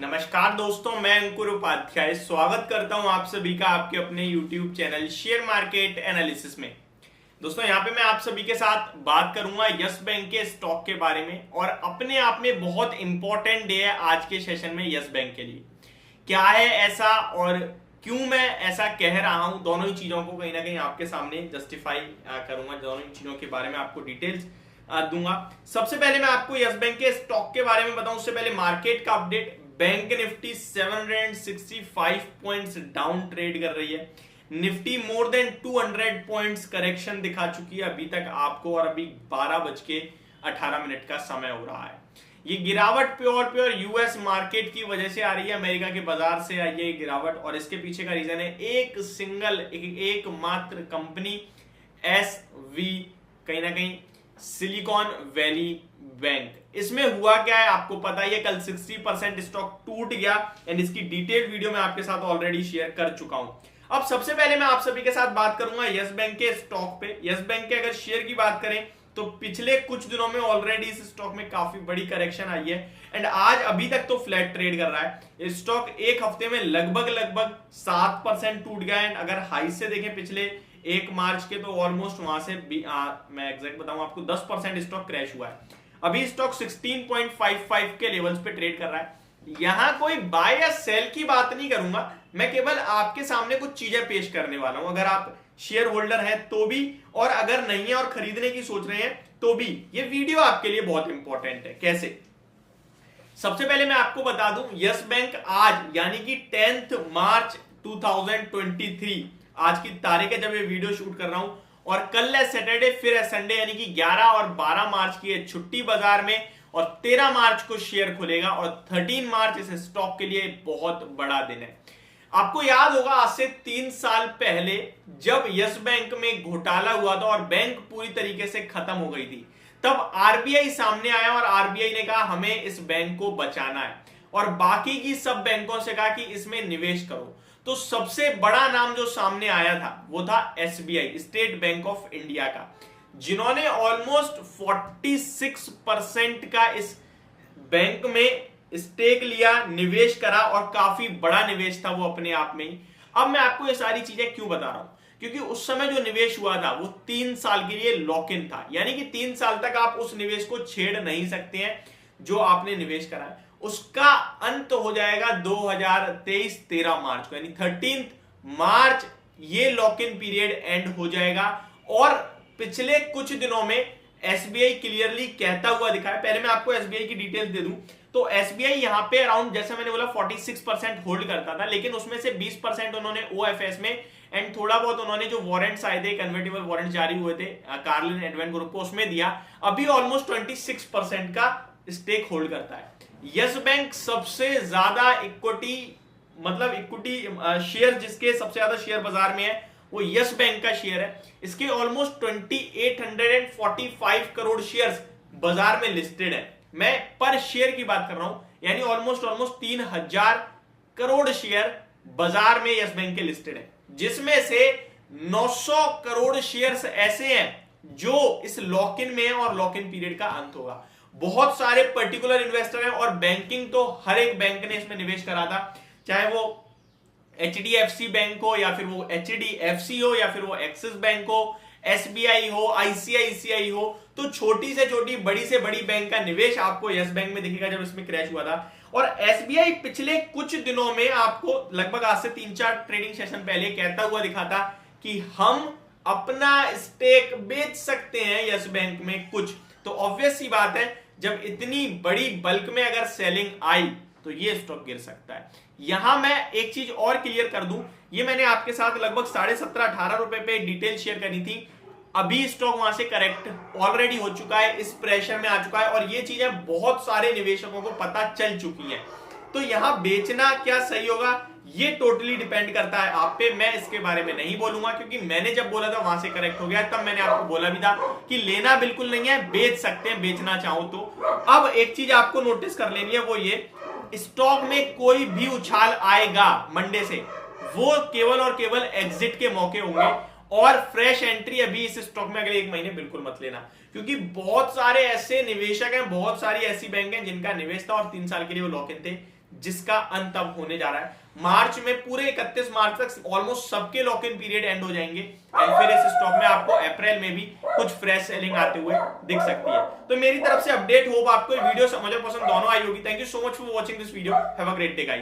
नमस्कार दोस्तों, मैं अंकुर उपाध्याय स्वागत करता हूं आप सभी का आपके अपने YouTube channel share market analysis में। दोस्तों यहां पे मैं आप सभी के साथ बात करूंगा यस बैंक के स्टॉक के बारे में और अपने आप में बहुत इंपॉर्टेंट डे है आज के सेशन में यस बैंक के लिए। क्या है ऐसा और क्यों मैं ऐसा कह रहा हूं, दोनों ही चीजों को कहीं ना कहीं आपके सामने जस्टिफाई करूंगा, दोनों ही चीजों के बारे में आपको डिटेल्स दूंगा। सबसे पहले मैं आपको यस बैंक के स्टॉक के बारे में बताऊं, उससे पहले मार्केट का update. Bank Nifty 765 points down trade कर रही है। Nifty more than 200 points correction दिखा चुकी है अभी तक आपको, और अभी 12:18 का समय हो रहा है। ये गिरावट प्योर यूएस मार्केट की वजह से आ रही है, अमेरिका के बाजार से आई है ये गिरावट, और इसके पीछे का रीजन है एकमात्र कंपनी एसवी, कहीं ना कहीं सिलिकॉन वैली बैंक। इसमें हुआ क्या है आपको पता ही है, कल 60% स्टॉक टूट गया एंड इसकी डिटेल्ड वीडियो मैं आपके साथ ऑलरेडी शेयर कर चुका हूं। अब सबसे पहले मैं आप सभी के साथ बात करूंगा यस बैंक के स्टॉक पे। यस बैंक के अगर शेयर की बात करें तो पिछले कुछ दिनों में ऑलरेडी इस स्टॉक में काफी बड़ी करेक्शन आई है एंड आज अभी तक तो फ्लैट ट्रेड कर रहा है। स्टॉक एक हफ्ते में लगभग 7% टूट गया एंड अगर हाई से देखें पिछले 1 मार्च के तो ऑलमोस्ट वहां से मैं एग्जैक्ट बताऊं आपको 10% स्टॉक क्रैश हुआ है। अभी स्टॉक 16.55 के लेवल्स पे ट्रेड कर रहा है। यहां कोई बाय या सेल की बात नहीं करूंगा, मैं केवल आपके सामने कुछ चीजें पेश करने वाला हूं। अगर आप शेयर होल्डर हैं तो भी, और अगर नहीं है और खरीदने की सोच रहे हैं तो भी, ये वीडियो आपके लिए बहुत इंपॉर्टेंट है। कैसे? सबसे पहले मैं आपको बता दूं, यस बैंक आज यानी कि 10 मार्च 2023 आज की तारीख है जब ये वीडियो शूट कर रहा हूं, और कल है सैटरडे, फिर है संडे, यानी कि 11 और 12 मार्च की है छुट्टी बाजार में, और 13 मार्च को शेयर खुलेगा और 13 मार्च इस स्टॉक के लिए बहुत बड़ा दिन है। आपको याद होगा आज से 3 साल पहले जब यस बैंक में घोटाला हुआ था और बैंक पूरी तरीके से खत्म हो गई थी, तब आरबीआई सामने आया और आरबीआई ने कहा हमें इस बैंक को बचाना है, और बाकी की सब बैंकों से कहा कि इसमें निवेश करो। तो सबसे बड़ा नाम जो सामने आया था वो था SBI, state bank of India का, जिन्होंने ऑलमोस्ट 46% का इस बैंक में स्टेक लिया, निवेश करा, और काफी बड़ा निवेश था वो अपने आप में ही। अब मैं आपको ये सारी चीजें क्यों बता रहा हूं, क्योंकि उस समय जो निवेश हुआ था वो 3 साल के लिए लॉक इन था, यानी कि 3 साल तक आप उस निवेश को छेड़ नहीं सकते हैं जो आपने निवेश करा है। उसका अंत हो जाएगा 2023 13 मार्च को, यानी 13 मार्च ये लॉक इन पीरियड एंड हो जाएगा। और पिछले कुछ दिनों में एसबीआई क्लियरली कहता हुआ दिखा है। पहले मैं आपको एसबीआई की डिटेल्स दे दूं तो एसबीआई यहां पे अराउंड, जैसे मैंने बोला, 46% होल्ड करता था, लेकिन उसमें से 20% उन्होंने ओएफएस में एंड थोड़ा बहुत उन्होंने जो वारंट्स आए थे, कन्वर्टेबल वारंट जारी हुए थे कार्लिन एडवेंट ग्रुप को, उसमें दिया। अभी ऑलमोस्ट 26% का स्टेक होल्ड करता है। यस बैंक सबसे ज्यादा इक्विटी शेयर, जिसके सबसे ज्यादा शेयर बाजार में है वो यस बैंक का शेयर है। इसके ऑलमोस्ट 2845 करोड़ शेयर्स बाजार में लिस्टेड है। मैं पर शेयर की बात कर रहा हूं, यानी ऑलमोस्ट 3000 करोड़ शेयर बाजार में यस बैंक के लिस्टेड है, जिसमें से 900 करोड़ शेयर्स ऐसे हैं जो इस लॉक इन में है और लॉक इन पीरियड का अंत होगा। बहुत सारे पर्टिकुलर इन्वेस्टर हैं, और बैंकिंग तो हर एक बैंक ने इसमें निवेश करा था, चाहे वो एचडीएफसी बैंक हो, या फिर वो एचडीएफसी हो, या फिर वो एक्सिस बैंक हो, एसबीआई हो, आईसीआईसीआई हो। तो छोटी से छोटी, बड़ी से बड़ी बैंक का निवेश आपको यस बैंक में दिखेगा जब इसमें क्रैश हुआ था। और एसबीआई पिछले कुछ दिनों में आपको लगभग आज से 3-4 ट्रेडिंग सेशन पहले कहता हुआ दिखा था कि हम अपना स्टेक बेच सकते हैं यस बैंक में कुछ। तो ऑब्वियस सी बात है, जब इतनी बड़ी बल्क में अगर सेलिंग आई तो ये स्टॉक गिर सकता है। यहां मैं एक चीज और क्लियर कर दूं, ये मैंने आपके साथ लगभग 17.5-18 रुपए पे डिटेल शेयर करी थी। अभी स्टॉक वहां से करेक्ट ऑलरेडी हो चुका है, इस प्रेशर में आ चुका है, और ये चीजें बहुत सारे निवेशकों को पता चल चुकी हैं। तो यहां बेचना क्या सही होगा, ये टोटली डिपेंड करता है आप पे। मैं इसके बारे में नहीं बोलूंगा, क्योंकि मैंने जब बोला था वहां से करेक्ट हो गया, तब मैंने आपको बोला भी था कि लेना बिल्कुल नहीं है, बेच सकते हैं बेचना चाहो तो। अब एक चीज आपको नोटिस कर लेनी है, वो ये, स्टॉक में कोई भी उछाल आएगा मंडे से, वो केवल और केवल एग्जिट के मौके होंगे, और फ्रेश एंट्री अभी इस स्टॉक में अगले 1 महीने बिल्कुल मत लेना, क्योंकि बहुत सारे ऐसे निवेशक हैं, बहुत सारी ऐसी बैंक हैं जिनका निवेश था और 3 साल के लिए वो लॉक इन थे। जिसका अंत अब होने जा रहा है मार्च में। पूरे 31 मार्च तक ऑलमोस्ट सबके लॉक इन पीरियड एंड हो जाएंगे एंड फिर इस स्टॉक में आपको अप्रैल में भी कुछ फ्रेश सेलिंग आते हुए दिख सकती है। तो मेरी तरफ से अपडेट, होप आपको वीडियो समझ और पसंद दोनों आई होगी। Thank you so much for watching this video. Have a great day guys.